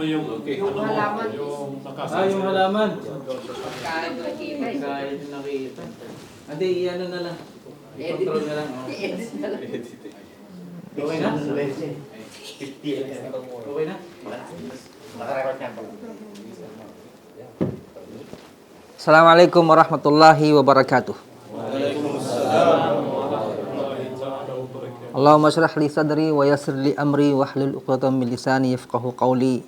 mo yung halaman. Yung halaman. Kahit nakita. Kahit nakita. Hindi, i-ano na lang. I-control na lang. I-edit na lang. Okay na? 50 Okay na? Nakarecord niya po. Assalamualaikum warahmatullahi wabarakatuh. Allahumma shrah li sadri wa yassir li amri wahlul 'uqdatam min lisani yafqahu qawli.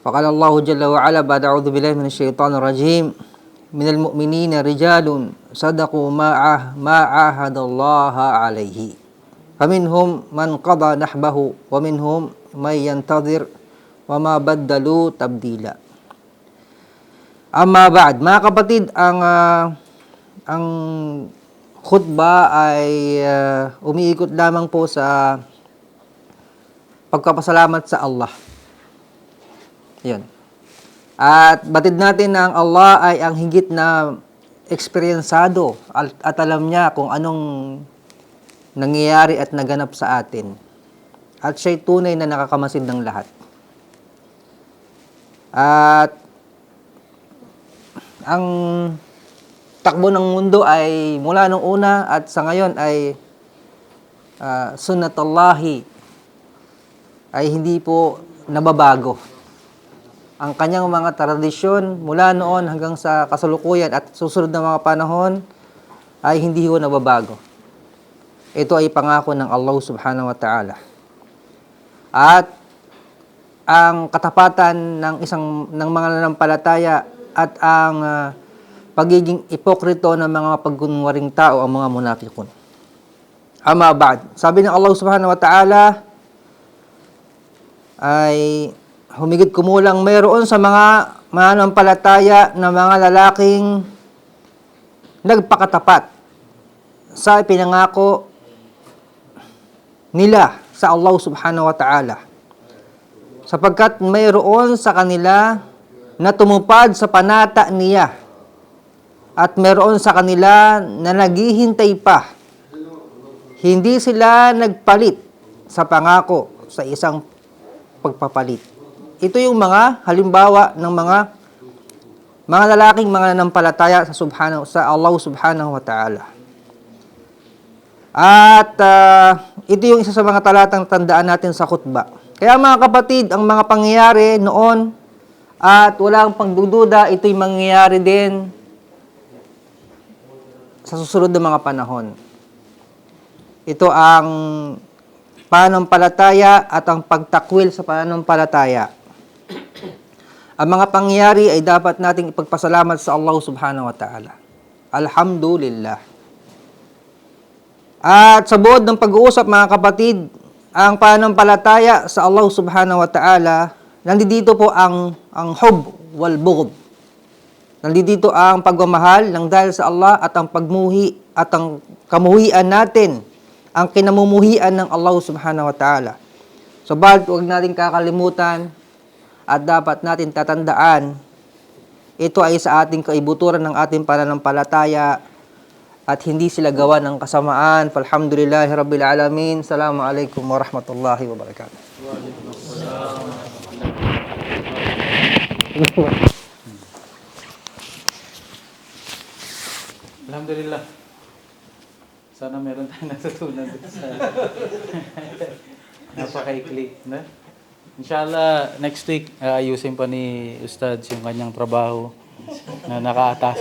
Faqala Allahu jalla wa ala ba'da a'udzu billahi minasy syaithanir rajim. Minal mu'minina rijalun sadaqu ma 'ahadallaha 'alaihi. Faminhum man qada nahbahu wa minhum may yantadhir wa ma baddalu tabdila. Amma ba'd, mga kapatid, ang khutbah ay umiikot lamang po sa pagpapasalamat sa Allah. Yan. At batid natin na ang Allah ay ang higit na eksperyensado at alam niya kung anong nangyayari at naganap sa atin. At siya'y tunay na nakakamasid ng lahat. At ang takbo ng mundo ay mula nung una at sa ngayon ay sunnatullahi ay hindi po nababago. Ang kanyang mga tradisyon mula noon hanggang sa kasalukuyan at susunod na mga panahon ay hindi po nababago. Ito ay pangako ng Allah subhanahu wa ta'ala. At ang katapatan ng ng mga nanampalataya at ang pagiging ipokrito ng mga pagkunwaring tao ang mga munafikun. Amma ba'd. Sabi ng Allah subhanahu wa ta'ala ay humigit kumulang mayroon sa mga mananampalataya na mga lalaking nagpakatapat sa ipinangako nila sa Allah subhanahu wa ta'ala. Sapagkat mayroon sa kanila na tumupad sa panata niya at meron sa kanila na naghihintay pa. Hindi sila nagpalit sa pangako sa isang pagpapalit. Ito yung mga halimbawa ng mga lalaking mga nanampalataya sa Allah subhanahu wa ta'ala. At ito yung isa sa mga talatang tandaan natin sa khutbah. Kaya mga kapatid, ang mga pangyayari noon at walang pagdududa, ito'y mangyayari din sa susunod na mga panahon. Ito ang pananampalataya at ang pagtakwil sa pananampalataya. Ang mga pangyayari ay dapat nating ipagpasalamat sa Allah subhanahu wa ta'ala. Alhamdulillah. At sa buod ng pag-uusap mga kapatid, ang pananampalataya sa Allah subhanahu wa ta'ala, nandito po ang hub wal bughd. Nandito ang pagmamahal ng dahil sa Allah at ang pagmuhi at ang kamuhian natin, ang kinamumuhian ng Allah subhanahu wa ta'ala. So, huwag natin kakalimutan at dapat natin tatandaan, ito ay sa ating kaibuturan ng ating pananampalataya at hindi sila gawa ng kasamaan. Alhamdulillahi Rabbil Alamin. Assalamualaikum warahmatullahi wabarakatuh. Alhamdulillah. Sana meron tayong natutunan sa napakaikli. Na? Inshallah, next week, ayusin pa ni Ustad yung kanyang trabaho na nakaatas.